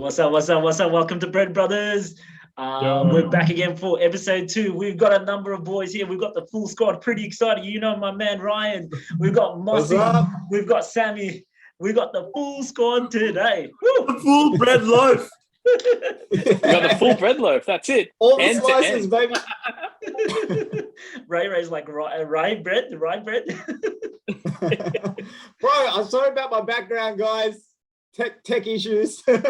What's up? What's up? What's up? Welcome to Bread Brothers. Yo. We're back again for episode 2. We've got a number of boys here. We've got the full squad. Pretty excited. You know my man Ryan. We've got Mossy. We've got Sammy. We've got the full squad today. The full bread loaf. We got the full bread loaf. That's it. All the End to slices, end. baby. Ray's like rye bread. Bro, I'm sorry about my background, guys. Tech issues. Guys,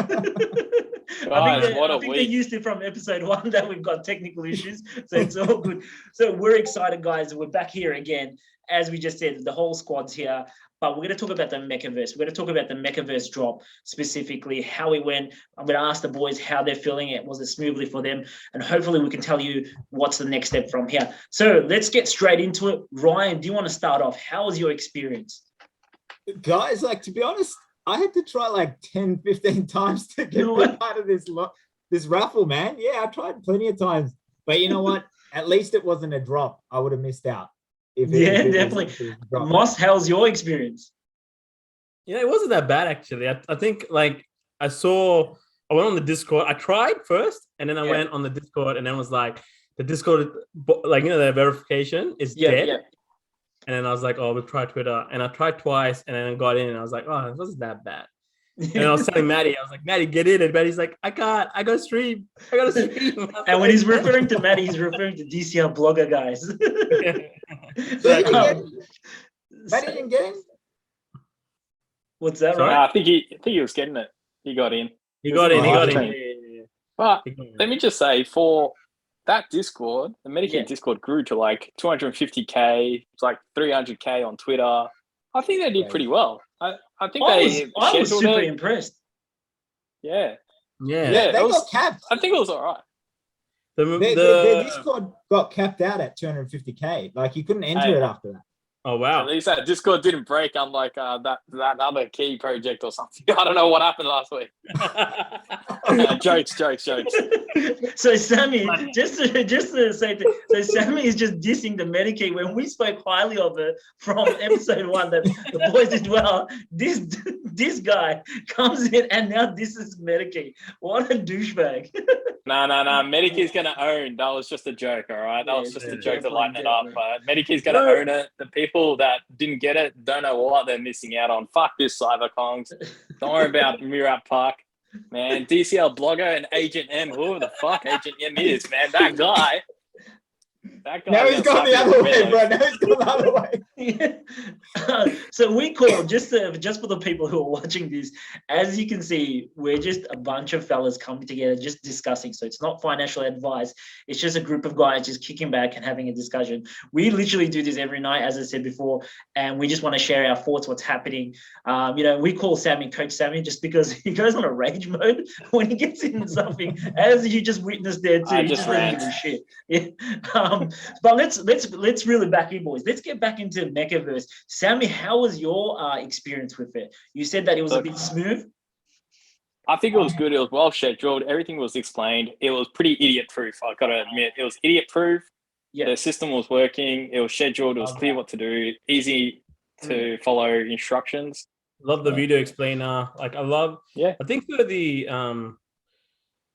I think what a they week. used it from episode 1 that we've got technical issues, so it's all good. So we're excited, guys. We're back here again. As we just said, the whole squad's here, but we're going to talk about the MekaVerse. We're going to talk about the MekaVerse drop specifically, how it went. I'm going to ask the boys how they're feeling it. Was it smoothly for them? And hopefully we can tell you what's the next step from here. So let's get straight into it. Ryan, do you want to start off? How was your experience? Guys, like, to be honest, I had to try like 10, 15 times to get out of this raffle, man. Yeah, I tried plenty of times. But you know what? At least it wasn't a drop. I would have missed out. If Definitely. Moss, how's your experience? Yeah, it wasn't that bad actually. I think like I went on the Discord. I tried first, and then I went on the Discord, and then was like the Discord, like the verification is dead. Yeah. And then I was like, oh, we'll try Twitter, and I tried twice, and then I got in, and I was like, oh, it wasn't that bad. And I was telling Maddie, I was like, Maddie, get in, and Maddie's like, I can't, I gotta stream. And when he's referring to Maddie, he's referring to DCL blogger guys. Maddie didn't get in. What's that, Sorry, right? I think he was getting it. He got in. He got in. Yeah. But let me just say, for that Discord, the Medicare Discord grew to like 250k. It's like 300k on Twitter. I think they did pretty well. I think I was super impressed. Yeah. They got capped. I think it was all right. The Discord got capped out at 250k. Like, you couldn't enter it after that. Oh wow! At least that Discord didn't break, unlike that other key project or something. I don't know what happened last week. Jokes. So Sammy, just to say, so Sammy is just dissing the Medicare when we spoke highly of it from episode 1 that the boys did well. This guy comes in and now this is Medicare. What a douchebag! No. Medicare's gonna own. That was just a joke, all right. That was just a joke to lighten it up. But Medicare's gonna own it. The people that didn't get it don't know what they're missing out on. Fuck this, Cyberkongs. Don't worry about Murat Park. Man, DCL blogger and Agent M, whoever the fuck Agent M is, man, that guy. Now he's gone the other way, bro. Now he's gone the other way. So we call just for the people who are watching this. As you can see, we're just a bunch of fellas coming together, just discussing. So it's not financial advice. It's just a group of guys just kicking back and having a discussion. We literally do this every night, as I said before, and we just want to share our thoughts, what's happening. We call Sammy Coach Sammy just because he goes on a rage mode when he gets into something, as you just witnessed there too. I just ran shit. Yeah. But let's really back in, boys. Let's get back into MekaVerse. Sammy, how was your experience with it? You said that it was a bit smooth. I think it was good. It was well scheduled. Everything was explained. It was pretty idiot-proof. I got to admit, it was idiot-proof. Yeah. The system was working. It was scheduled. It was clear what to do. Easy to follow instructions. Love the video explainer. Like, I love. Yeah. I think for the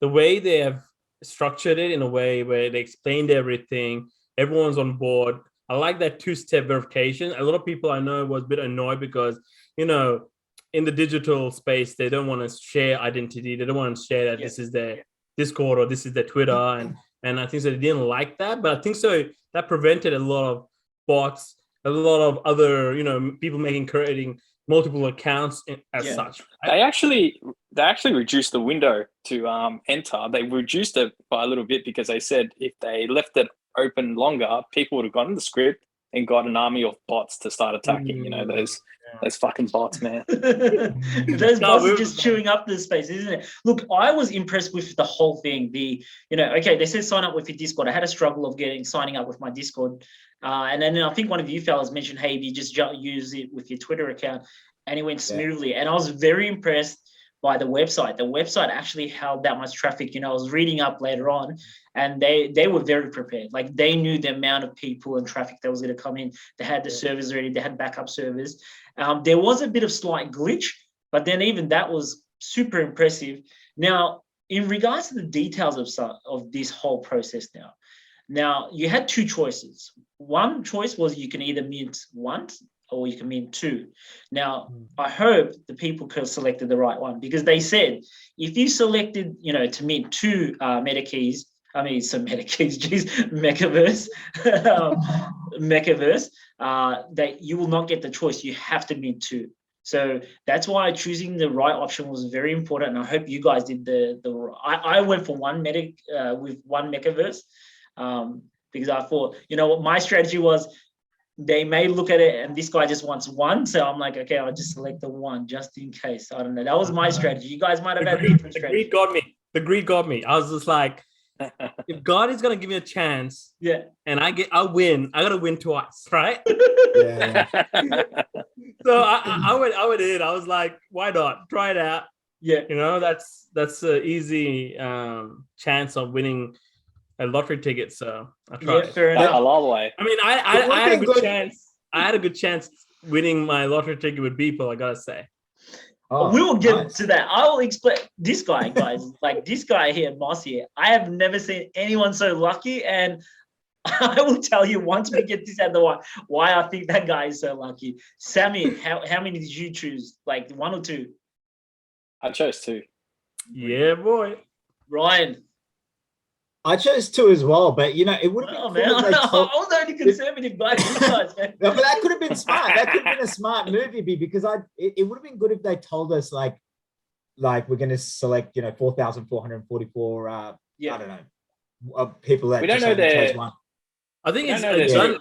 way they have structured it in a way where they explained everything, everyone's on board. I like that 2-step verification. A lot of people I know was a bit annoyed because, in the digital space, they don't want to share identity. They don't want to share that this is their Discord or this is their Twitter. And I think so they didn't like that. But I think so that prevented a lot of bots, a lot of other, people creating multiple accounts as such. They actually reduced the window to enter. They reduced it by a little bit because they said if they left it open longer, people would have gotten the script and got an army of bots to start attacking. Those fucking bots, man. Those bots are just chewing up the space, isn't it? Look, I was impressed with the whole thing. They said sign up with your Discord. I had a struggle of signing up with my Discord. And then I think one of you fellas mentioned, hey, you just use it with your Twitter account, and it went smoothly. And I was very impressed by the website. The website actually held that much traffic. I was reading up later on, and they were very prepared. Like, they knew the amount of people and traffic that was going to come in. They had the servers ready. They had backup servers. There was a bit of slight glitch, but then even that was super impressive. Now, in regards to the details of this whole process now you had two choices. One choice was you can either mint once or you can mint two. Now, I hope the people could have selected the right one, because they said if you selected, to mint two MekaVerse, MekaVerse, MekaVerse, that you will not get the choice. You have to mint two. So that's why choosing the right option was very important. And I hope you guys did I went for one with one MekaVerse, because I thought, what my strategy was, they may look at it and this guy just wants one. So I'm like, okay, I'll just select the one just in case. I don't know. That was my strategy. You guys might have had a different strategy. The greed got me. I was just like, if God is gonna give me a chance, and I win, I gotta win twice, right? Yeah. So I went in. I was like, why not? Try it out. Yeah. That's an easy chance of winning a lottery ticket. So I tried. Yeah, fair enough. A long way. I mean, I had a good chance. I had a good chance winning my lottery ticket with people, I gotta say. Oh, we will get nice. to that. I will explain this guy, guys. Like this guy here, Moss here. I have never seen anyone so lucky, and I will tell you once we get this out of the way why I think that guy is so lucky. Sammy, how many did you choose? Like one or two? I chose two. Yeah, boy. Ryan. I chose two as well, but it would have been cool if they told... I was the only conservative guy. No, but that could have been smart. That could have been a smart movie, because it would have been good if they told us like we're going to select 4,444 I don't know, people that we don't know chose one. I think it's done.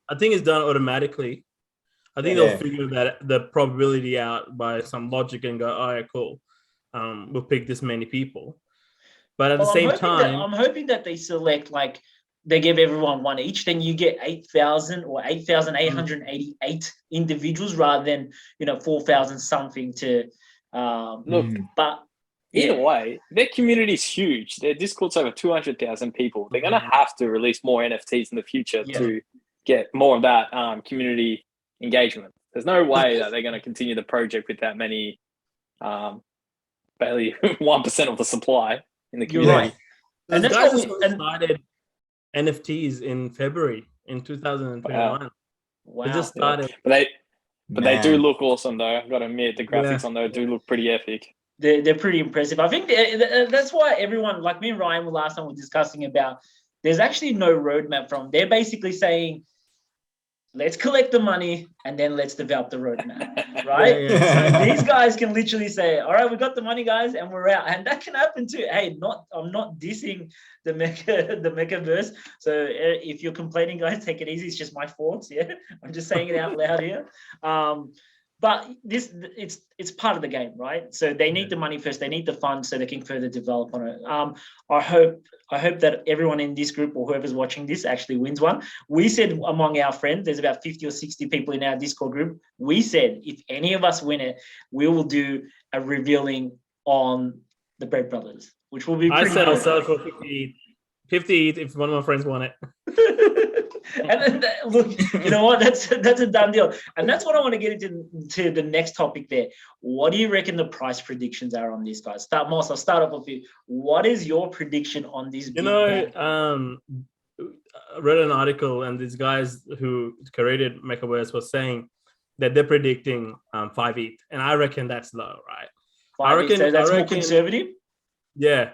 I think it's done automatically. I think they'll figure the probability out by some logic and go, "Oh, yeah, cool. We'll pick this many people." But at the same time, I'm hoping that they select, like, they give everyone one each. Then you get 8,000 or 8,888 individuals rather than 4,000 something to. Look, but either way, their community is huge. Their Discord's over 200,000 people. They're going to have to release more NFTs in the future to get more of that community engagement. There's no way that they're going to continue the project with that many, barely 1% of the supply in the community. Right. And that's guys started NFTs in February in 2021. Wow. They just started. But they do look awesome, though. I've got to admit, the graphics on there do look pretty epic. They're pretty impressive. I think that's why everyone, like me and Ryan, last time we were discussing about, there's actually no roadmap from. They're basically saying, let's collect the money and then let's develop the roadmap, right? So these guys can literally say, all right, we got the money, guys, and we're out. And that can happen too. Hey, I'm not dissing the MekaVerse. So if you're complaining, guys, take it easy. It's just my thoughts. Yeah, I'm just saying it out loud here. But it's part of the game, right? So they need the money first. They need the funds so they can further develop on it. I hope that everyone in this group or whoever's watching this actually wins one. We said among our friends, there's about 50 or 60 people in our Discord group. We said if any of us win it, we will do a revealing on the Bread Brothers, which will be pretty I said cool. I'll sell it for 50 if one of my friends won it. And then, look, you know what? That's a done deal. And that's what I want to get into the next topic there. What do you reckon the price predictions are on this, guys? Moss, I'll start off with you. What is your prediction on this? I read an article and these guys who created MekaVerse was saying that they're predicting 5 ETH. And I reckon that's low, right? 5 ETH, so that's more conservative? Yeah.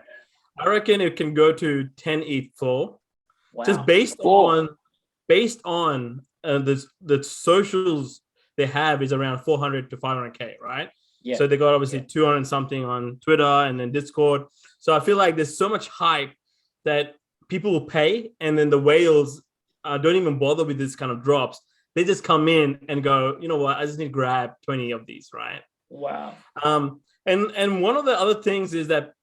I reckon it can go to 10 ETH floor. Wow. Just based on the socials they have is around 400 to 500K, right? Yeah. So they got obviously 200 something on Twitter and then Discord. So I feel like there's so much hype that people will pay, and then the whales don't even bother with this kind of drops. They just come in and go, you know what? I just need to grab 20 of these, right? Wow. And one of the other things is that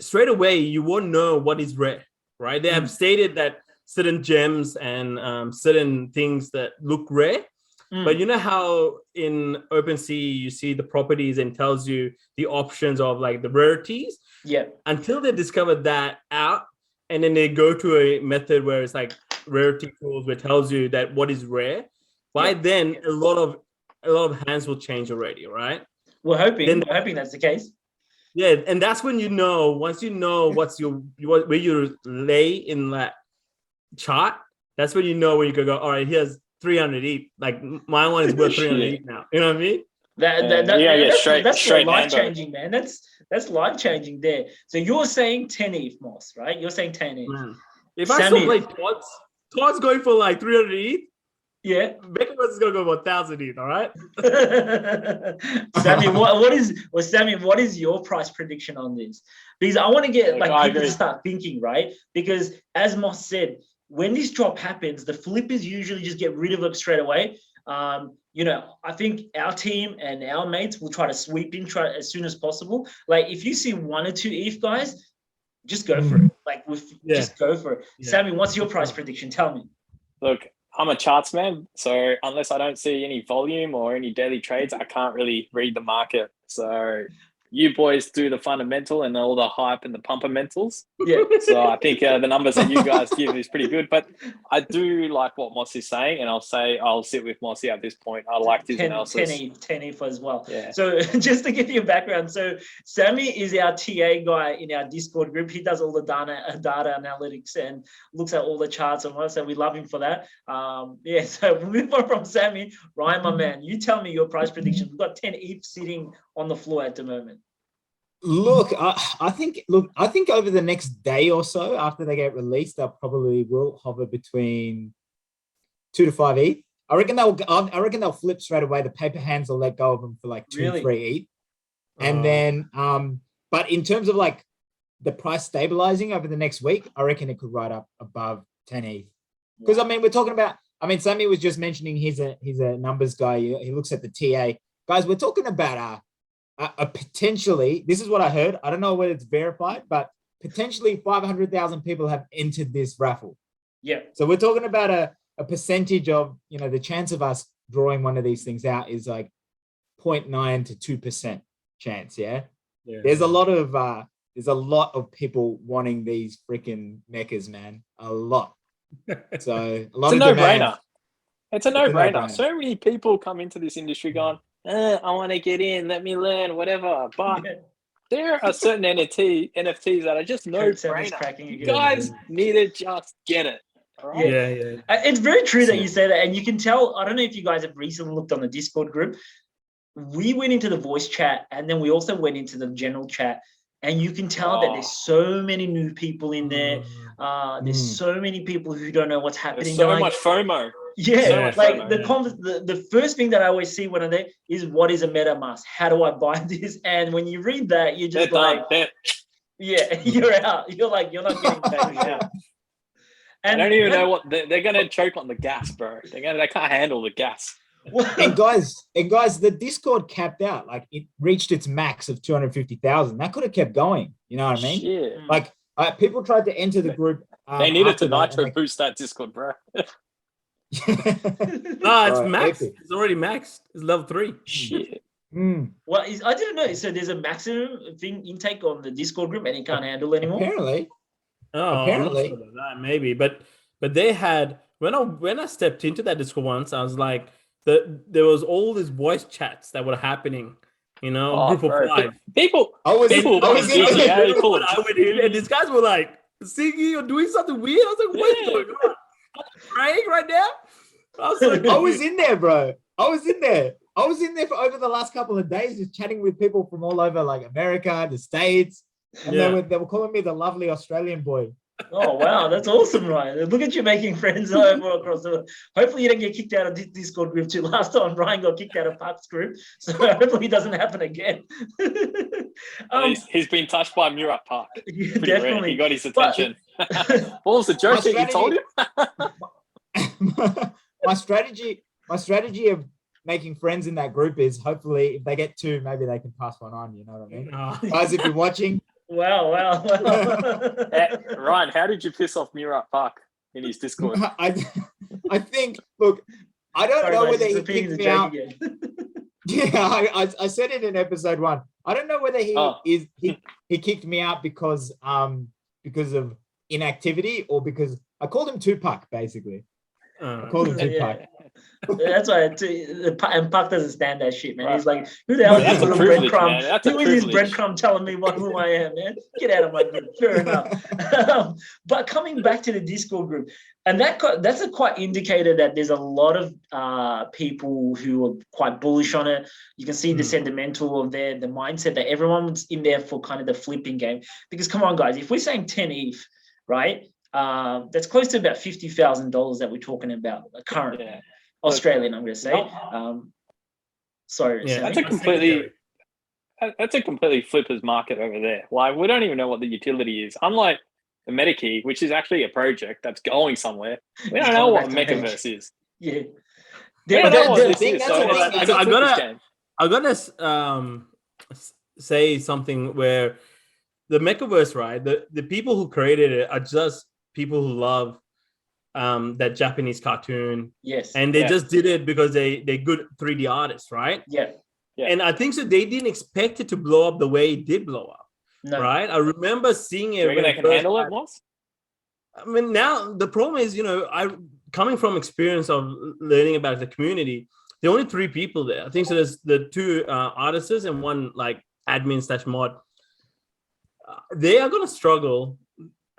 straight away you won't know what is rare, right? They have stated that certain gems and certain things that look rare. But you know how in OpenSea you see the properties and tells you the options of like the rarities? Yeah. Until they discover that out, and then they go to a method where it's like rarity tools where it tells you that what is rare. By then a lot of hands will change already, right? We're hoping that's the case. Yeah, and that's when you know. Once you know where you lay in that chart, that's when you know where you could go. All right, here's 300 ETH. Like my one is worth 300 ETH now. You know what I mean? That's life changing, man. That's life changing there. So you're saying 10 ETH, Moss, right? You're saying 10 ETH. Man. If I still play Todd's going for like 300 ETH. Yeah, MekaVerse is gonna go for 1,000 ETH. All right. Sammy, what is your price prediction on this? Because I want to get people to start thinking, right? Because as Moss said, when this drop happens, the flippers usually just get rid of it straight away. I think our team and our mates will try to sweep in as soon as possible. Like if you see 1 or 2 ETH guys, just go for it. Just go for it. Yeah. Sammy, what's your price prediction? Tell me. Look, I'm a charts man, so unless I don't see any volume or any daily trades, I can't really read the market. So you boys do the fundamental and all the hype and the pumpermentals. Yeah. So I think the numbers that you guys give is pretty good. But I do like what Moss is saying, and I'll sit with Mossy at this point. I liked his analysis. 10 ETH as well. Yeah. So just to give you a background, so Sammy is our TA guy in our Discord group. He does all the data analytics and looks at all the charts and what. So we love him for that. So we'll move on from Sammy. Ryan, my man, you tell me your price prediction. We've got 10 ETH sitting on the floor at the moment. Look, I think over the next day or so after they get released, I probably will hover between 2 to 5 ETH. I reckon they'll flip straight away. The paper hands will let go of them for like 2 3 ETH. And then but in terms of like the price stabilizing over the next week, I reckon it could ride up above 10 ETH. Because I mean, we're talking about, Sammy was just mentioning he's a numbers guy. He looks at the TA. Guys, we're talking about a potentially, this is what I heard. I don't know whether it's verified, but potentially 500,000 people have entered this raffle. Yeah. So we're talking about a percentage of, the chance of us drawing one of these things out is like 0.9 to 2% chance. Yeah. There's a lot of people wanting these freaking mechas, man. A lot. So a lot it's of a no-brainer. It's a no-brainer. no-brainer. So many people come into this industry going, I want to get in, let me learn, whatever. But there are certain NFTs that are just no-brainer. You guys need to just get it. All right? Yeah. It's very true that you say that. And you can tell, I don't know if you guys have recently looked on the Discord group. We went into the voice chat and then we also went into the general chat. And you can tell that there's so many new people in there. There's so many people who don't know what's happening. There's so much FOMO. Yeah, the first thing that I always see when I'm there is what is a MetaMask? How do I buy this? And when you read that, you're just you're out. You're like, you're not getting back out. And I don't even know what they're going to choke on the gas, bro. They can't handle the gas. and guys, the Discord capped out. Like it reached its max of 250,000. That could have kept going. You know what I mean? Shit. Like people tried to enter the group. They needed to nitro boost that Discord, bro. No, it's maxed. Epic. It's already maxed. It's level 3. Shit. Well, I didn't know. So there's a maximum intake on the Discord group, and it can't handle anymore. Apparently. Apparently, sure that, maybe. But they had when I stepped into that Discord once, I was like, there was all these voice chats that were happening. Group of 5 people. I went in, and these guys were like singing or doing something weird. I was like, what's going on? Praying right now. I was in there, bro. I was in there for over the last couple of days, just chatting with people from all over, like America, the States, and they were calling me the lovely Australian boy. Oh wow, that's awesome, Ryan! Look at you making friends over across the world. Hopefully, you don't get kicked out of this Discord group too. Last time, Ryan got kicked out of Park's group, so hopefully, it doesn't happen again. He's been touched by Murat Park. Yeah, definitely, he got his attention. What was the joke that you told him? my strategy of making friends in that group is hopefully if they get 2, maybe they can pass one on. You know what I mean? Guys, if you're watching. Wow. Ryan, how did you piss off Murat Park in his Discord? I think, look, I don't know whether he kicked me out. Yeah, I said it in episode 1. I don't know whether he kicked me out because of inactivity or because I called him Tupac, basically. I called him Tupac. That's why. And Puck doesn't stand that shit, man. He's like, who the hell That's is a this privilege, breadcrumb? man. That's a Who is this privilege. breadcrumb telling me who I am, man? Get out of my group. Fair enough. But coming back to the Discord group, and that's a quite indicator that there's a lot of people who are quite bullish on it. You can see the sentimental of the mindset that everyone's in there for kind of the flipping game. Because come on, guys, if we're saying 10 ETH, right? That's close to about $50,000 that we're talking about currently. Yeah. Australian, I'm going to say. Sorry, yeah, that's a completely flippers market over there. Like, we don't even know what the utility is. Unlike the MetaKey, which is actually a project that's going somewhere, we don't know what MekaVerse is. Yeah, I gotta say something where the MekaVerse, right? The people who created it are just people who love that Japanese cartoon. Yes. And they just did it because they're good 3D artists, right? Yeah. And I think so they didn't expect it to blow up the way it did blow up. No. Right? I remember seeing it. When they can handle it once? I mean, now the problem is, I coming from experience of learning about the community, there are only 3 people there. I think so there's the 2 artists and 1 like admin/mod. They are gonna struggle.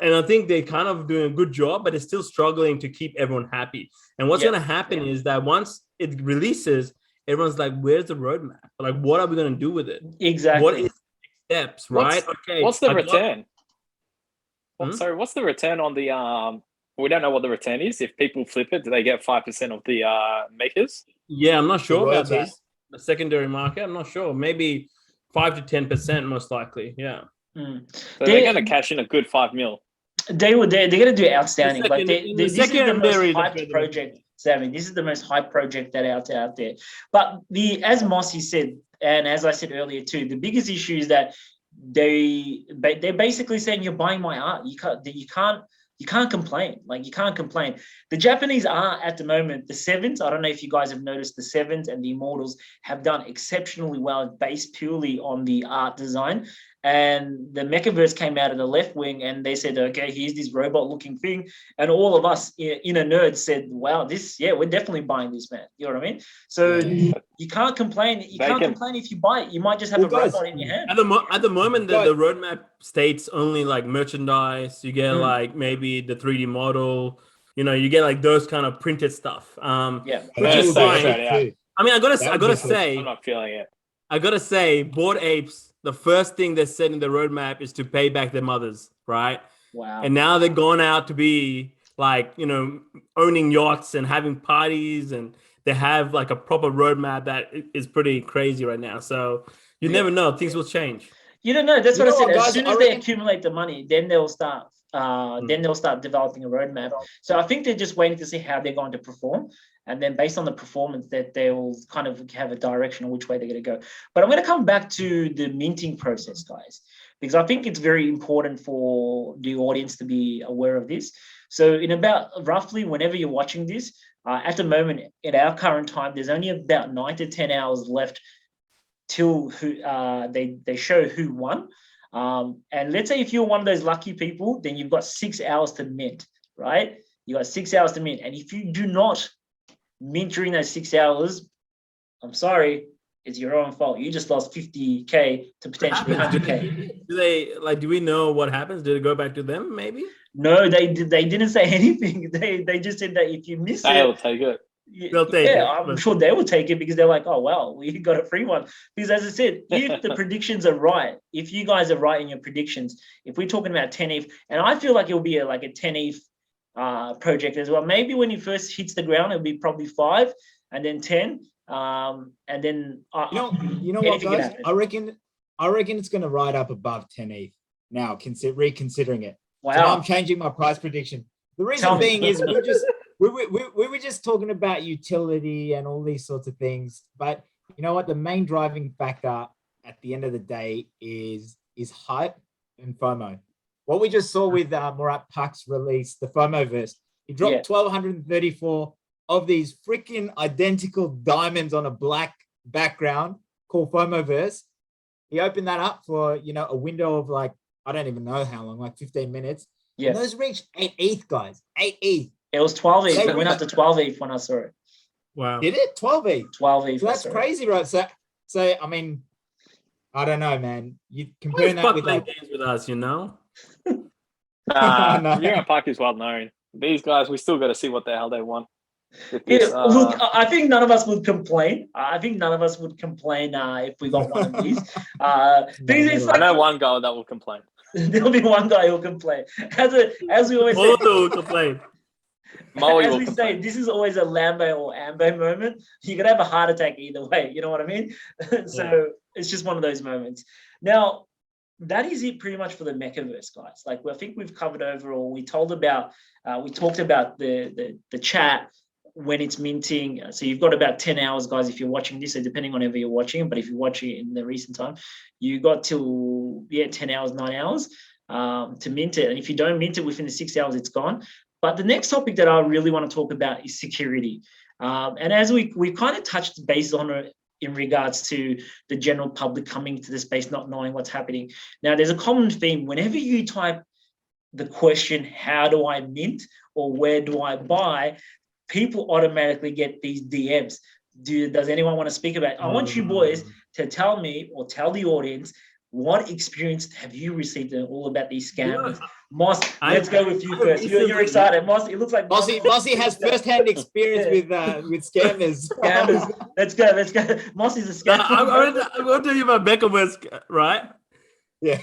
And I think they're kind of doing a good job, but they're still struggling to keep everyone happy. And what's going to happen is that once it releases, everyone's like, where's the roadmap? Like, what are we going to do with it? Exactly. What is the steps, right? What's the return? Sorry, what's the return on the... We don't know what the return is. If people flip it, do they get 5% of the makers? Yeah, I'm not sure about that. The secondary market, I'm not sure. Maybe 5 to 10% most likely, yeah. So they're going to cash in a good 5 mil. They're going to do outstanding. This is the most hyped project, Sammy. This is the most hyped project that out there. But as Mossy said, and as I said earlier too, the biggest issue is that they're basically saying you're buying my art. You can't complain. Like, you can't complain. The Japanese art at the moment, the Sevens, I don't know if you guys have noticed, the Sevens and the Immortals have done exceptionally well based purely on the art design. And the MekaVerse came out of the left wing and they said, okay, here's this robot looking thing. And all of us inner nerds said, wow, we're definitely buying this, man. You know what I mean? So you can't complain. You can't complain if you buy it. You might just have a robot in your hand. At the moment, the roadmap states only like merchandise. You get like maybe the 3D model. You get like those kind of printed stuff. Which is fine. I mean, I gotta say, I'm not feeling it. I gotta say, Bored Apes, the first thing they said in the roadmap is to pay back their mothers, right? Wow. And now they're gone out to be like, owning yachts and having parties, and they have like a proper roadmap that is pretty crazy right now. So you never know, things will change. You don't know. That's what I said. As soon as they accumulate the money, then they'll start. Then they'll start developing a roadmap. So I think they're just waiting to see how they're going to perform. And then based on the performance, that they'll kind of have a direction on which way they're going to go. But I'm going to come back to the minting process, guys, because I think it's very important for the audience to be aware of this. So in about roughly whenever you're watching this, at the moment, in our current time, there's only about 9 to 10 hours left till they show who won. And let's say if you're one of those lucky people, then you've got 6 hours to mint, right? You got 6 hours to mint. And if you do not mint during those 6 hours, I'm sorry, it's your own fault. You just lost 50K to potentially 100K. Do we know what happens? Did it go back to them maybe? No, they didn't say anything. They just said that if you miss they'll take it. They'll take it. I'm sure they will take it because they're like, oh, well, we got a free one. Because as I said, if the predictions are right, if you guys are right in your predictions, if we're talking about 10 ETH, and I feel like it'll be like a 10 ETH project as well. Maybe when he first hits the ground, it'll be probably 5 and then 10. And then you know what, guys? I reckon it's going to ride up above 10 ETH now, reconsidering it. Wow. So I'm changing my price prediction. The reason being is we were just talking about utility and all these sorts of things, but you know what? The main driving factor at the end of the day is hype and FOMO. What we just saw with Murat Pak's release, the FOMOverse, he dropped 1,234 of these freaking identical diamonds on a black background called FOMOverse. He opened that up for, a window of like, I don't even know how long, like 15 minutes. Yeah. And those reached 8 ETH, guys. 8 ETH. It was 12 ETH. It went up to 12 ETH when I saw it. Wow. Did it? 12 each. 12 each. So that's crazy, right? So I mean, I don't know, man. You comparing that Fuck with playing like games with us, you know? No. Euro Park is well known. These guys, we still got to see what the hell they want. With Yeah, this, look, I think none of us would complain. I think none of us would complain if we got one of these. It's I like, know one guy that will complain. there'll be one guy who'll complain. As we always say, Moto will complain. Moe as will we say, complain. this is always a Lambo or Ambo moment. You're gonna have a heart attack either way. You know what I mean? So it's just one of those moments. Now, that is it pretty much for the MekaVerse, guys. Like, I think we've covered overall. We talked about the chat when it's minting. So you've got about 10 hours, guys, if you're watching this. So depending on whenever you're watching, but if you're watching it in the recent time, you got till 10 hours, 9 hours to mint it. And if you don't mint it within the 6 hours, it's gone. But the next topic that I really want to talk about is security. And as we kind of touched base on it in regards to the general public coming into the space, not knowing what's happening. Now, there's a common theme. Whenever you type the question, how do I mint or where do I buy, people automatically get these DMs. Does anyone want to speak about it? I want you boys to tell me or tell the audience, what experience have you received in all about these scammers? Moss, let's go with you first. You're excited, Moss. It looks like Mossy has first-hand experience with scammers. Scammers. Let's go. Moss is a scammer. I'm going to tell you about MekaVerse, right? Yeah.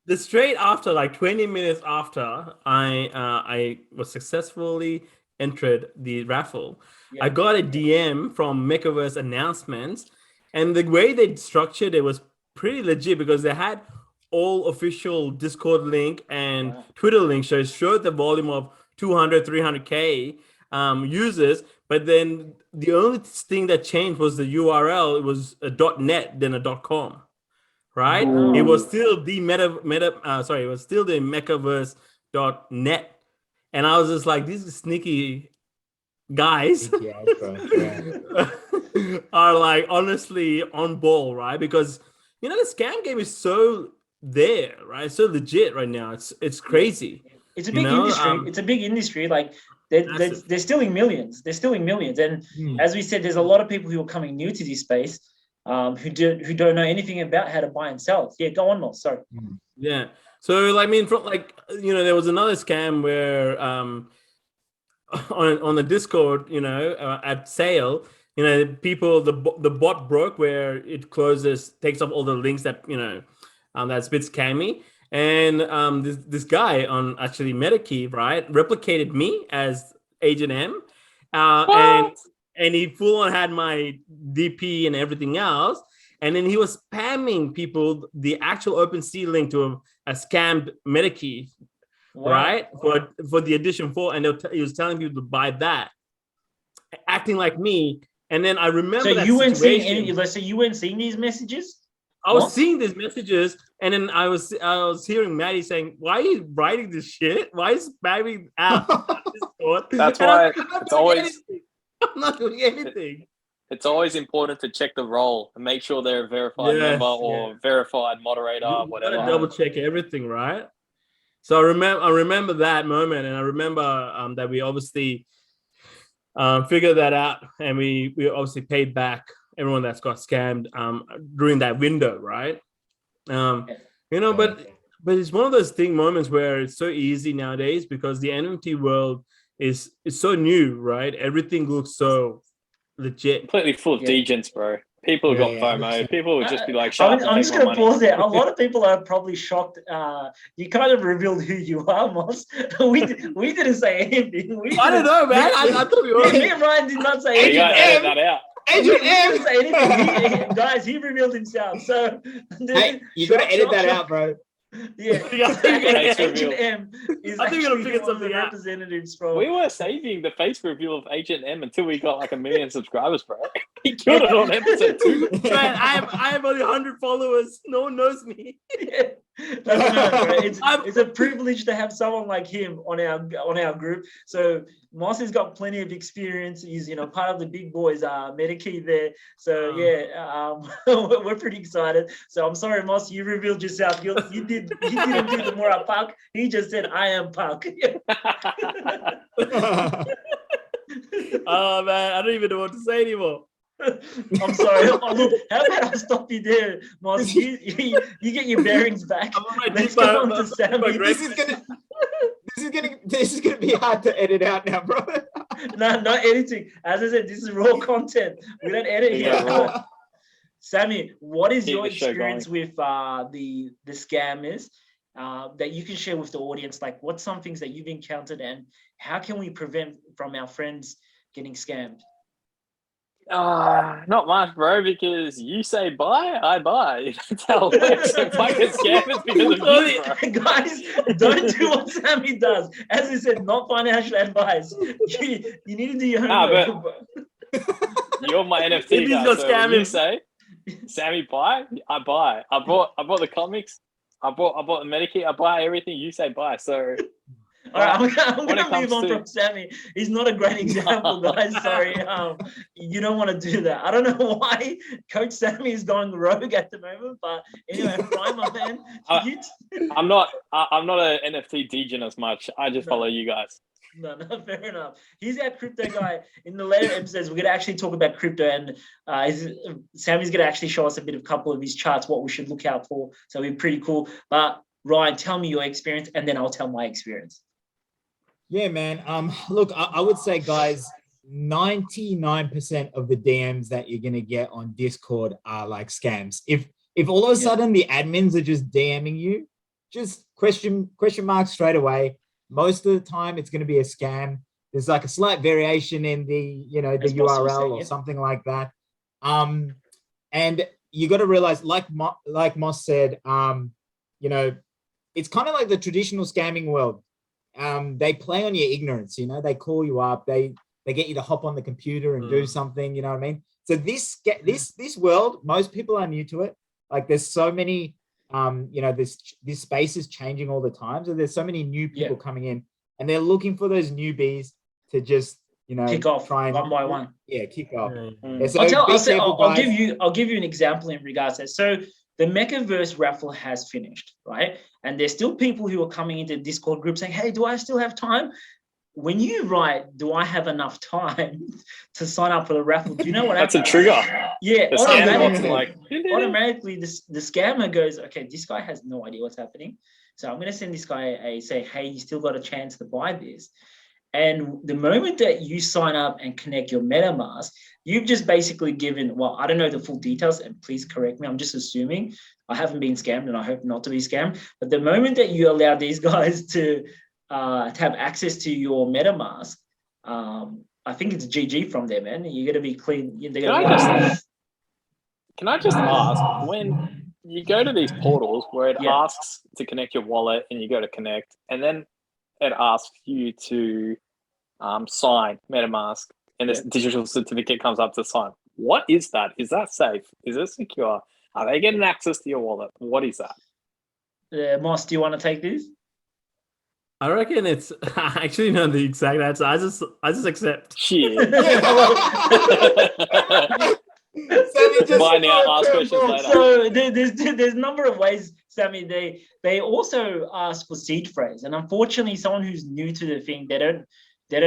The straight after, like 20 minutes after I was successfully entered the raffle, I got a DM from MekaVerse announcements, and the way they structured it was pretty legit because they had all official Discord link and Twitter link. So it showed the volume of 200, 300K users. But then the only thing that changed was the URL. It was a .net, then a .com, right? Ooh. It was still the it was still the MekaVerse.net. And I was just like, these sneaky guys are like honestly on ball, right? Because the scam game is so there, right? So legit right now. It's crazy. It's a big industry. It's a big industry. Like they're stealing millions. They're stealing millions. And as we said, there's a lot of people who are coming new to this space who don't know anything about how to buy and sell. Yeah, go on, Moss. Sorry. Yeah. So I mean, there was another scam where on the Discord, at sale, people, the bot broke where it closes, takes off all the links that, that's a bit scammy. And this guy on actually MetaKey, right, replicated me as Agent M. And he full on had my DP and everything else. And then he was spamming people the actual OpenSea link to a scammed MetaKey, right, for the edition 4, and he was telling people to buy that, acting like me. And then I remember you weren't seeing any. Let's say you weren't seeing these messages. I was seeing these messages, and then I was hearing Maddie saying, "Why are you writing this shit? Why is spamming out?" That's why it's always. I'm not doing anything. It's always important to check the role and make sure they're a verified member or verified moderator, whatever. You gotta double check everything, right? So I remember that moment, and I remember that we obviously figured that out, and we obviously paid back everyone that's got scammed during that window, right? But it's one of those moments where it's so easy nowadays because the NFT world is so new, right? Everything looks so legit. Completely full of degens, bro. People got FOMO. People would just be like, I'm just going to pause there. A lot of people are probably shocked. You kind of revealed who you are, Moss. We didn't say anything. I don't know, man. I thought we were. Me and Ryan did not say anything. You got to edit that out. Agent M. Didn't say anything. Guys, he revealed himself. So hey, you got to edit that out, bro. Yeah, Agent M is actually one of the representatives from. We were saving the face reveal of Agent M until we got like 1 million subscribers, bro. He killed it on episode 2. Man, I have only 100 followers. No one knows me. Yeah. It's a privilege to have someone like him on our group. So Moss has got plenty of experience. He's part of the big boys MetaKey there. So we're pretty excited. So I'm sorry, Moss, you revealed yourself. You didn't do the more Puck. He just said I am Puck. Oh man, I don't even know what to say anymore. I'm sorry. Oh, look, how about I stop you there, Moss? You get your bearings back. Let's go on to Sammy. This is gonna be hard to edit out now, bro. No, not editing. As I said, this is raw content. We don't edit here. Sammy, what is your experience with the scammers that you can share with the audience? Like, what's some things that you've encountered, and how can we prevent from our friends getting scammed? Not much, bro, because you say buy, I buy. That's how it works. If I get scammed, it's because of you, bro. Guys, don't do what Sammy does. As I said, not financial advice. You need to do your homework. You're my NFT guy, so when you say, Sammy, buy, I buy. I bought the comics. I bought the Medikit. I buy everything. You say buy. So all right, I'm going to move on from Sammy. He's not a great example, guys. Sorry. You don't want to do that. I don't know why Coach Sammy is going rogue at the moment, but anyway, Ryan, my man. I'm not an NFT degen as much. I just follow you guys. No, fair enough. He's our crypto guy. In the later episodes, we're going to actually talk about crypto, and Sammy's going to actually show us a couple of his charts, what we should look out for. So it'll be pretty cool. But Ryan, tell me your experience, and then I'll tell my experience. Yeah, man. Look, I would say, guys, 99% of the DMs that you're gonna get on Discord are like scams. If all of a sudden the admins are just DMing you, just question mark straight away. Most of the time, it's going to be a scam. There's like a slight variation in the URL or something like that. And you got to realize, like Moss said, it's kind of like the traditional scamming world. They play on your ignorance. They call you up, they get you to hop on the computer and do something. You know what I mean? So this world, most people are new to it. Like, there's so many. This space is changing all the time. So there's so many new people coming in, and they're looking for those newbies to just, kick off one by one. Yeah, kick off. Yeah, so I'll give you an example in regards to that. So the MekaVerse raffle has finished, right? And there's still people who are coming into the Discord group saying, hey, do I still have time? When you write, do I have enough time to sign up for the raffle? Do you know what happens? That's a trigger. Yeah, automatically the scammer goes, okay, this guy has no idea what's happening. So I'm going to send this guy say, hey, you still got a chance to buy this. And the moment that you sign up and connect your MetaMask, you've just basically given, well, I don't know the full details, and please correct me. I'm just assuming. I haven't been scammed, and I hope not to be scammed. But the moment that you allow these guys to have access to your MetaMask, I think it's GG from there, man. You're gonna be clean. Can I just ask, when you go to these portals where it asks to connect your wallet, and you go to connect, and then it asks you to sign MetaMask, and this digital certificate comes up to sign. What is that? Is that safe? Is it secure? Are they getting access to your wallet? What is that? Moss, do you want to take this? I reckon it's I actually know the exact answer. I just accept. Shit. Bye now. Ask questions later. So there's a number of ways, Sammy. They also ask for seed phrase, and unfortunately, someone who's new to the thing, they don't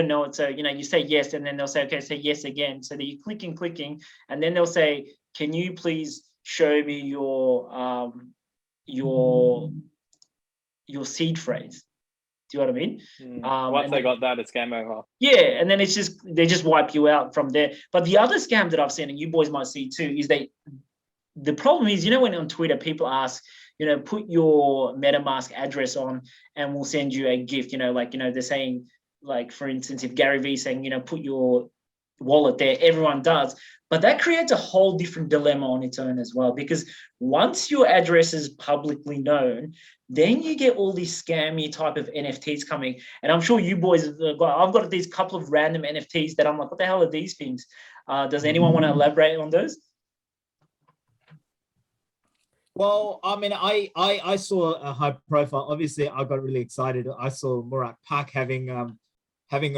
know it. So you say yes, and then they'll say, okay, say yes again. So that you're clicking, and then they'll say, can you please show me your seed phrase? Do you know what I mean? Once they got that, it's game over. Yeah, and then they just wipe you out from there. But the other scam that I've seen, and you boys might see too, is the problem is, when on Twitter people ask, put your MetaMask address on, and we'll send you a gift. They're saying, like, for instance, if Gary Vee saying, put your wallet there, everyone does. But that creates a whole different dilemma on its own as well, because once your address is publicly known, then you get all these scammy type of NFTs coming. And I'm sure you boys I've got these couple of random NFTs that I'm like, what the hell are these things? Does anyone want to elaborate on those? Well, I mean, I saw a high profile. Obviously, I got really excited. I saw Murat Pak having a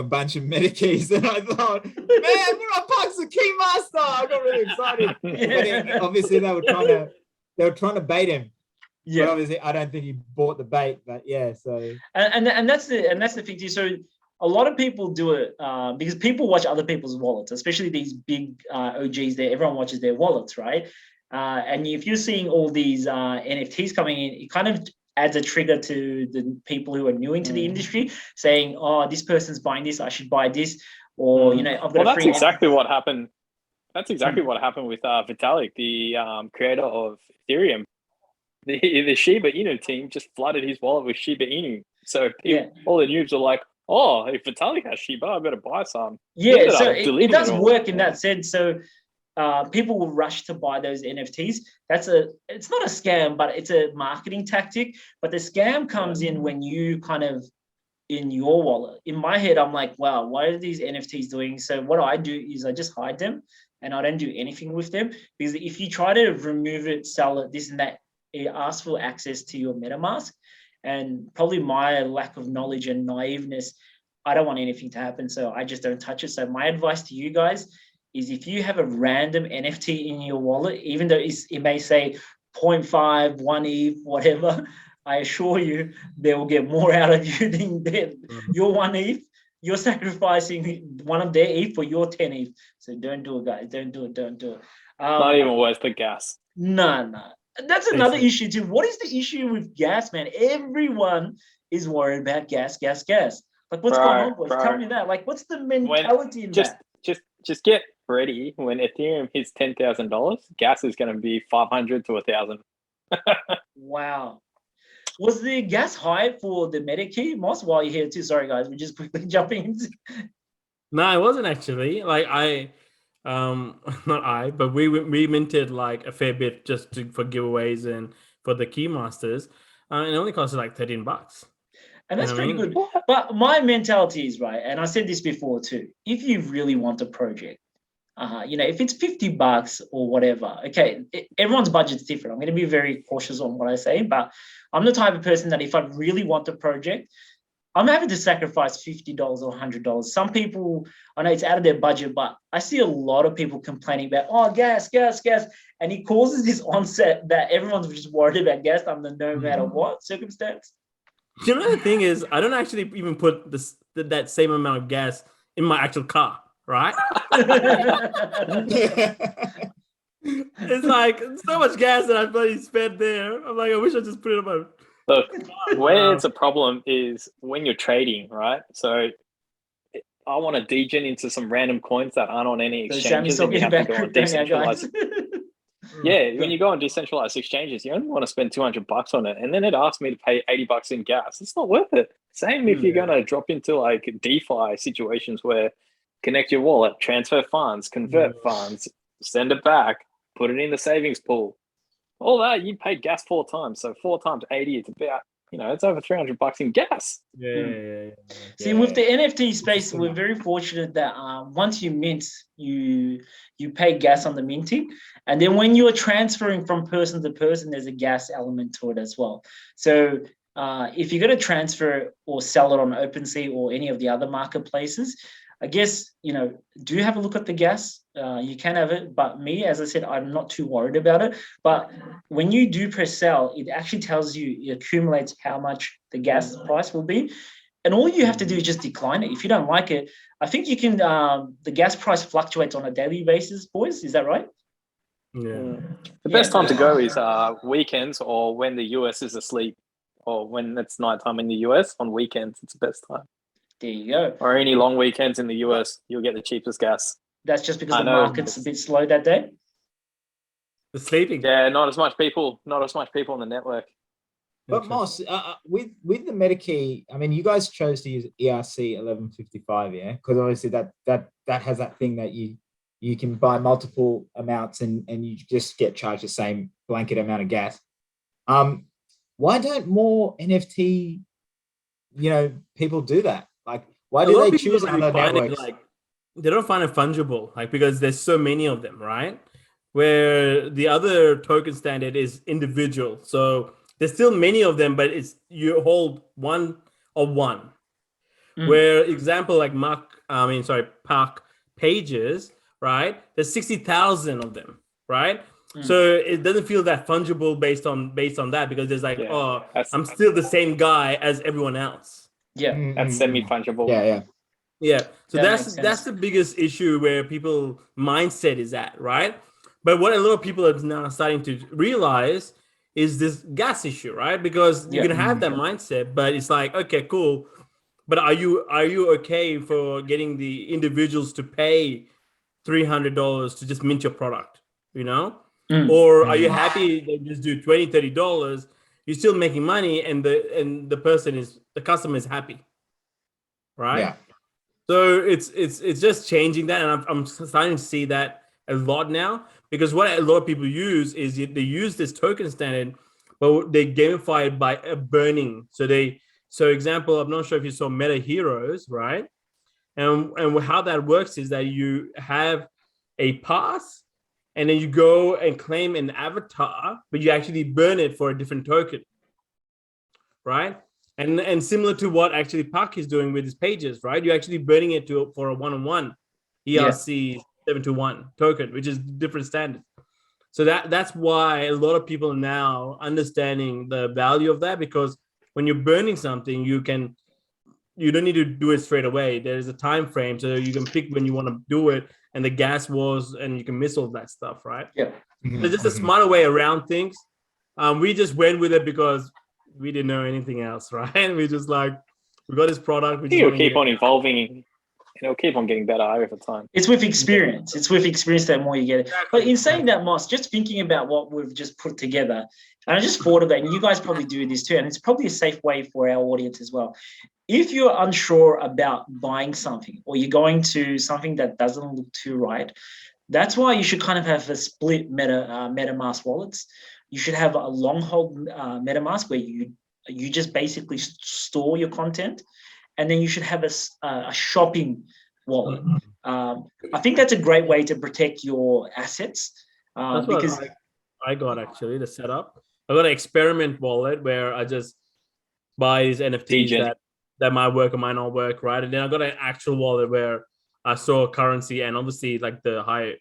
bunch of Medikeys, and I thought, man, Murat Pak's a key master. I got really excited. But obviously, they were trying to bait him. Yeah, but obviously, I don't think he bought the bait. But yeah, so and that's the thing too. So a lot of people do it because people watch other people's wallets, especially these big OGs there. Everyone watches their wallets, right? And if you're seeing all these NFTs coming in, it kind of adds a trigger to the people who are new into the industry, saying, "Oh, this person's buying this, I should buy this," or I've got that's exactly what happened. That's exactly what happened with Vitalik, the creator of Ethereum. The Shiba Inu team just flooded his wallet with Shiba Inu. So all the noobs are like, "Oh, if Vitalik has Shiba, I better buy some." Yeah, so it does work in that sense. So people will rush to buy those NFTs. It's not a scam, but it's a marketing tactic. But the scam comes in when you kind of in your wallet. In my head, I'm like, wow, what are these NFTs doing? So what I do is I just hide them and I don't do anything with them, because if you try to remove it, sell it, this and that, it asks for access to your MetaMask. And probably my lack of knowledge and naiveness, I don't want anything to happen, so I just don't touch it. So my advice to you guys is, if you have a random NFT in your wallet, even though it may say 0.5, 1 ETH, whatever, I assure you they will get more out of you than your 1 ETH. You're sacrificing one of their ETH for your 10 ETH. So don't do it, guys. Don't do it. Not even worth the gas. No. That's another issue too. What is the issue with gas, man? Everyone is worried about gas. Like, what's going on, boys? Tell me that. Like, what's the mentality in that? Just get ready. When Ethereum hits $10,000, gas is going to be 500 to 1,000. Wow. Was the gas high for the MetaKey, Moss? While you're here too, sorry guys, we're just quickly jumping into. No, it wasn't actually. Like but we minted like a fair bit just for giveaways and for the Keymasters, and it only costed like $13. And that's pretty good. But my mentality is right, and I said this before too. If you really want a project, if it's $50 or whatever, okay, everyone's budget's different. I'm going to be very cautious on what I say, but I'm the type of person that if I really want a project, I'm having to sacrifice $50 or $100. Some people, I know it's out of their budget, but I see a lot of people complaining about, gas. And it causes this onset that everyone's just worried about gas under no matter what circumstance. You know, the thing is, I don't actually even put that same amount of gas in my actual car, right? It's like so much gas that I bloody spent there. I'm like, I wish I just put it on my... Look, where it's a problem is when you're trading, right? So I want to degen into some random coins that aren't on any exchanges. So Sammy's talking about crypto now, guys. Yeah, when you go on decentralized exchanges, you only want to spend $200 on it, and then it asks me to pay $80 in gas. It's not worth it. Same if you're going to drop into like DeFi situations where connect your wallet, transfer funds, convert funds, send it back, put it in the savings pool. All that, you paid gas 4 times. So 4 times 80, it's about, it's over $300 in gas. Yeah. See, with the NFT space, we're very fortunate that once you mint, you pay gas on the minting. And then when you're transferring from person to person, there's a gas element to it as well. So if you're going to transfer or sell it on OpenSea or any of the other marketplaces, I guess, do have a look at the gas. You can have it, but me, as I said, I'm not too worried about it. But when you do press sell, it actually tells you, it accumulates how much the gas price will be. And all you have to do is just decline it. If you don't like it, I think you can, the gas price fluctuates on a daily basis, boys. Is that right? Yeah. The best time to go is weekends, or when the US is asleep, or when it's nighttime in the US. On weekends, it's the best time. There you go. Or any long weekends in the US, you'll get the cheapest gas. That's just because the market's a bit slow that day? The sleeping. Yeah, not as much people on the network. But Moss, with the MetaKey, I mean, you guys chose to use ERC 1155, yeah? Because obviously that has that thing that you can buy multiple amounts and you just get charged the same blanket amount of gas. Why don't more NFT, people do that? Like, why do they choose other networks? They don't find it fungible, because there's so many of them, right? Where the other token standard is individual. So there's still many of them, but you hold one of one. Where example like Park pages, right? There's 60,000 of them, right? So it doesn't feel that fungible based on that, because there's I'm still the same guy as everyone else. Yeah. That's semi-fungible. Yeah. So That makes that's sense. the biggest issue where people mindset is at, right? But what a lot of people are now starting to realize is this gas issue, right? Because you Yeah. can have that mindset, but it's like, okay, cool. But are you okay for getting the individuals to pay $300 to just mint your product, you know? Or are you happy they just do $20, $30? You're still making money, and the customer is happy, right? Yeah. So it's just changing that, and I'm starting to see that a lot now, because what a lot of people use is they use this token standard, but they gamify it by burning. So example, I'm not sure if you saw Meta Heroes, right? And how that works is that you have a pass, and then you go and claim an avatar, but you actually burn it for a different token, right? And similar to what actually Park is doing with his pages, right? You're actually burning it for a one-on-one ERC 721 token, which is different standard. So that's why a lot of people are now understanding the value of that, because when you're burning something, you don't need to do it straight away. There's a time frame, so you can pick when you want to do it, and the gas wars, and you can miss all that stuff, right? Yeah. There's just a smarter way around things. We just went with it because we didn't know anything else, right? We just like, we got this product. It'll keep on evolving. It'll keep on getting better over time. It's with experience. It's with experience that more you get it. But in saying that, Moss, just thinking about what we've just put together, and I just thought of it, and you guys probably do this too, and it's probably a safe way for our audience as well. If you're unsure about buying something, or you're going to something that doesn't look too right, that's why you should kind of have a split MetaMask wallets. You should have a long hold MetaMask where you just basically store your content, and then you should have a shopping wallet. I think that's a great way to protect your assets. That's because what I got actually the setup. I got an experiment wallet where I just buy these NFTs that might work or might not work, right? And then I got an actual wallet where I saw currency and obviously like the high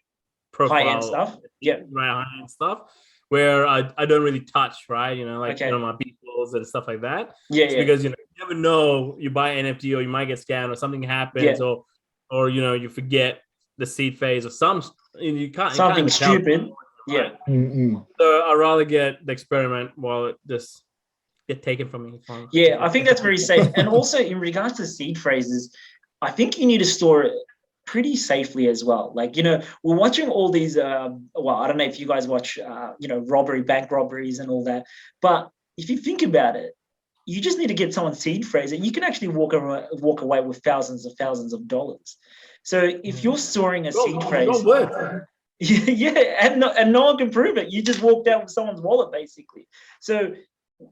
profile, high-end stuff. Yeah. Right, high-end stuff where I don't really touch, right? You know, like Okay. you know, my peoples and stuff like that. Yeah, It's because you never know, you buy NFT or you might get scammed or something happens, or you know, you forget the seed phase or you can't something stupid. Right? So I'd rather get the experiment while it just get taken from me. Yeah, I think that's very safe. And also in regards to seed phrases, I think you need to store it pretty safely as well. Like, you know, we're watching all these, well, I don't know if you guys watch, you know, bank robberies and all that. But if you think about it, you just need to get someone's seed phrase and you can actually walk away with thousands of dollars. So if you're storing a seed phrase, and no one can prove it. You just walked out with someone's wallet, basically. So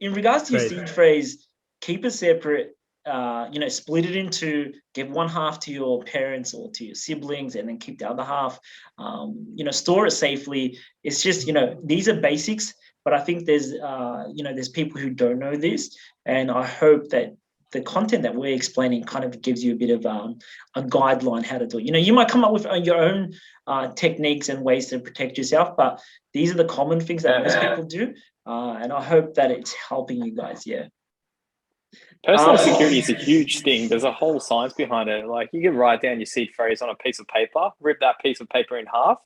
in regards to your seed phrase, keep it separate. You know, split it into, give one half to your parents or to your siblings, and then keep the other half. You know, store it safely. It's just, you know, these are basics, but I think there's, you know, there's people who don't know this, and I hope that the content that we're explaining kind of gives you a bit of a guideline how to do it. You know, you might come up with your own techniques and ways to protect yourself, but these are the common things that most people do, and I hope that it's helping you guys. Yeah. Personal security is a huge thing. There's a whole science behind it. Like, you can write down your seed phrase on a piece of paper, rip that piece of paper in half,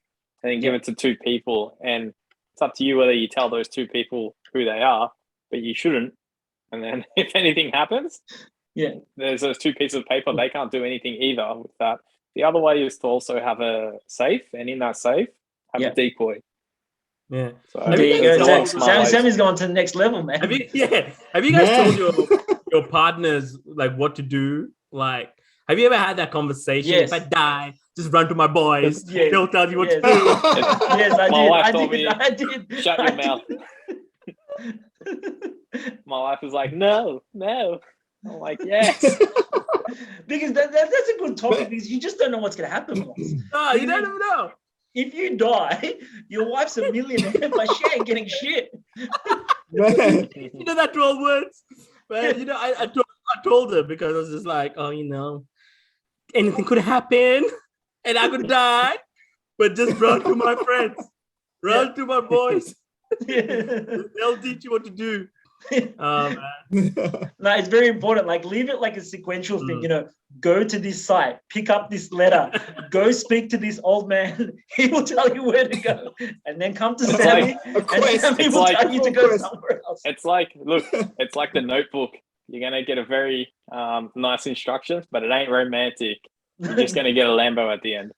and then give it to two people. And it's up to you whether you tell those two people who they are, but you shouldn't. And then if anything happens, there's those two pieces of paper. They can't do anything either with that. The other way is to also have a safe, and in that safe, have a decoy. Yeah. So there you go. Sammy's going to the next level, man. Have you guys told your partners like what to do? Like, have you ever had that conversation? Yes. If I die, just run to my boys. They'll tell you what to do. Yes, I did. Shut your mouth. My wife was like, no. I'm like, yes. Because that's a good topic, because you just don't know what's going to happen. No, you don't know. If you die, your wife's a millionaire, but she ain't getting shit. You know that 12 words? But, you know, I told her, because I was just like, oh, you know, anything could happen and I could die, but just run to my friends. Run to my boys. They'll teach you what to do. Man. No, it's very important. Like, leave it like a sequential thing. You know, go to this site, pick up this letter, go speak to this old man. He will tell you where to go, and then come to Sammy, and Sammy will tell you to go somewhere else. It's like, look, it's like the Notebook. You're gonna get a very nice instructions, but it ain't romantic. You're just gonna get a Lambo at the end.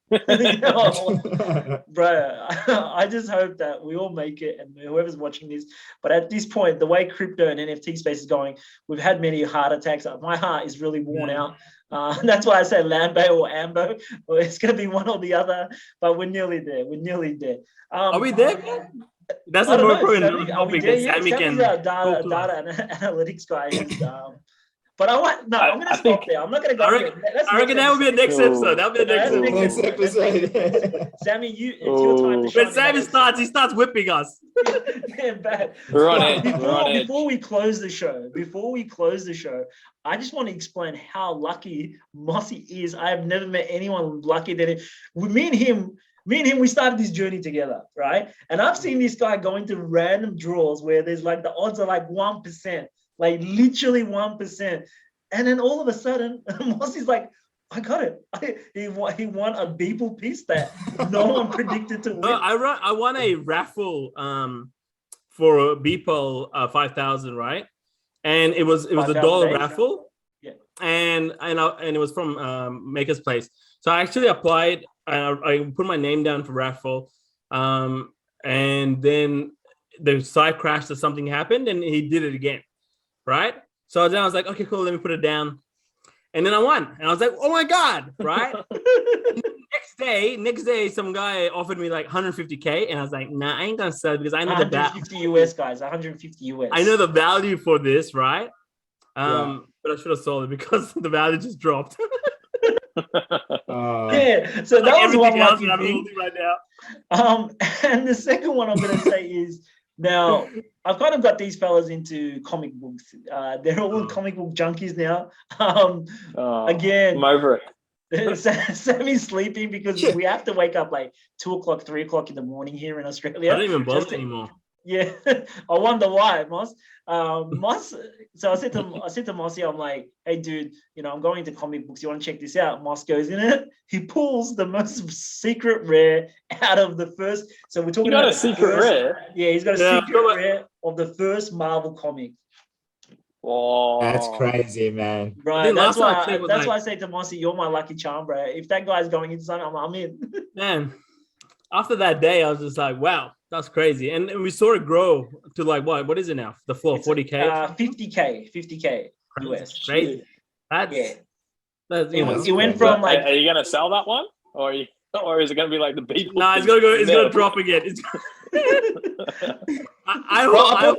Bro, I just hope that we all make it, and whoever's watching this. But at this point, the way crypto and NFT space is going, we've had many heart attacks. My heart is really worn out. That's why I say Lambo or Ambo. Or it's going to be one or the other. But we're nearly there. We're nearly there. Are we there? That's a more important topic that Sammy can. Data analytics guy is. But I'm going to stop there. I'm not going to go. I reckon that will be the next episode. That'll be the next episode. Sammy, it's your time to shine. When Sammy starts, he starts whipping us. Yeah, bad. We're on it. Before we close the show, I just want to explain how lucky Mossy is. I have never met anyone lucky than him. Me and him, we started this journey together, right? And I've seen this guy go into random draws where there's like the odds are like 1%. Like literally 1%, and then all of a sudden, Mossy's like, "I got it! He won a Beeple piece that no one predicted to win." I won a raffle for a Beeple 5,000, right? And it was a $1 raffle, yeah. And it was from Maker's Place. So I actually applied. I put my name down for raffle, and then the site crashed or something happened, and he did it again. Right? So then I was like, okay, cool, let me put it down. And then I won. And I was like, oh my God, right? next day, some guy offered me like 150K. And I was like, nah, I ain't gonna sell it because I know 150 US, guys, 150 US. I know the value for this, right? But I should have sold it because the value just dropped. Yeah, so that was one lucky thing. Right now. And the second one I'm gonna say is, now, I've kind of got these fellas into comic books. They're all comic book junkies now. Again, I'm over it. Sammy's sleeping because we have to wake up like 2 o'clock, 3 o'clock in the morning here in Australia. I don't even bother anymore. Yeah, I wonder why, Moss. Moss. So I said to Mossy, I'm like, hey, dude, I'm going into comic books. You want to check this out? Moss goes in it. He pulls the most secret rare out of the first. So we're talking about a secret rare. Yeah, he's got a secret rare of the first Marvel comic. Oh, that's crazy, man. Right. That's why I say to Mossy, you're my lucky charm, bro. If that guy's going into something, I'm in. Man, after that day, I was just like, wow. That's crazy. And we saw it grow to like what is it now? The floor, 40K? 50K US. Crazy. That's it went from like, are you gonna sell that one? Or is it gonna be like the Beeple? No, it's gonna drop again. I hope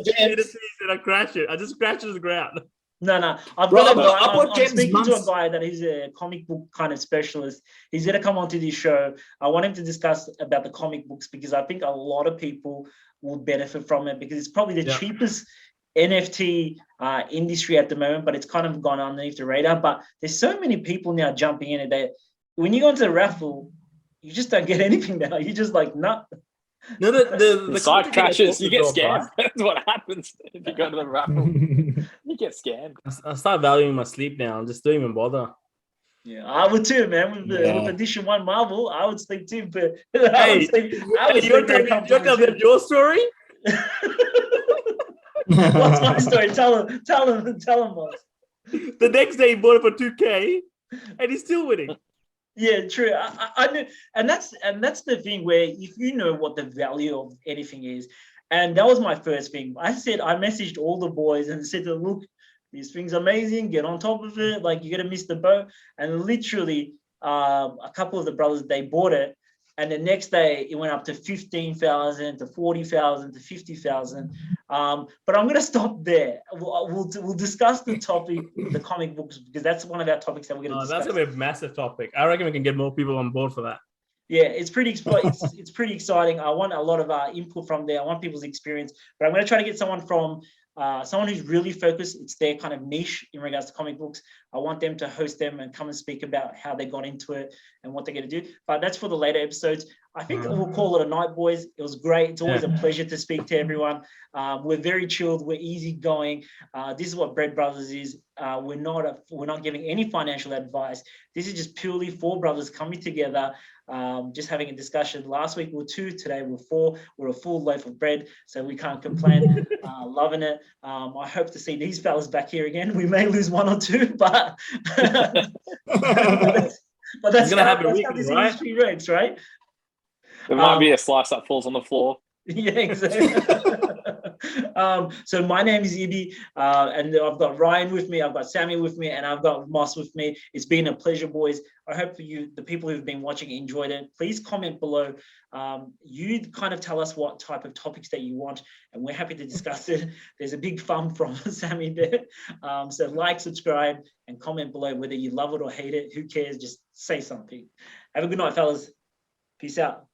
I crash it. I just crash it to the ground. No. I'm speaking to a guy that he's a comic book kind of specialist. He's going to come onto this show. I want him to discuss about the comic books because I think a lot of people will benefit from it because it's probably the cheapest NFT industry at the moment, but it's kind of gone underneath the radar. But there's so many people now jumping in it that when you go into the raffle, you just don't get anything now. You're just like, nah. No, the site crashes. You get scammed. That's what happens if you go to the raffle. You get scammed. I start valuing my sleep now. I just don't even bother. Yeah, I would too, man. With Edition 1 Marvel, I would sleep too. But you're telling your story? What's my story? Tell him, Moss. The next day he bought it for 2K and he's still winning. Yeah, true. I know, and that's the thing where if you know what the value of anything is, and that was my first thing. I messaged all the boys and said to them, look, this thing's amazing. Get on top of it. Like you're gonna miss the boat. And literally, a couple of the brothers they bought it, and the next day it went up to 15,000, to 40,000, to 50,000. But I'm gonna stop there. We'll discuss the topic, the comic books, because that's one of our topics that we're gonna discuss. That's gonna be a massive topic. I reckon we can get more people on board for that. Yeah, it's pretty exciting. I want a lot of input from there. I want people's experience, but I'm gonna try to get someone from someone who's really focused. It's their kind of niche in regards to comic books. I want them to host them and come and speak about how they got into it and what they're going to do. But that's for the later episodes. I think we'll call it a night, boys. It was great. It's always a pleasure to speak to everyone. We're very chilled. We're easygoing. This is what Bread Brothers is. We're not giving any financial advice. This is just purely four brothers coming together, just having a discussion. Last week we were 2, today we're 4. We're a full loaf of bread, so we can't complain. Loving it. I hope to see these fellas back here again. We may lose 1 or 2, but that's gonna have how a week, this right? industry works, right? There might be a slice that falls on the floor. Yeah, exactly. So my name is Ibi, and I've got Ryan with me, I've got Sammy with me, and I've got Moss with me. It's been a pleasure, boys. I hope you, the people who've been watching, enjoyed it. Please comment below. You kind of tell us what type of topics that you want, and we're happy to discuss it. There's a big thumb from Sammy there. So like, subscribe, and comment below whether you love it or hate it. Who cares? Just say something. Have a good night, fellas. Peace out.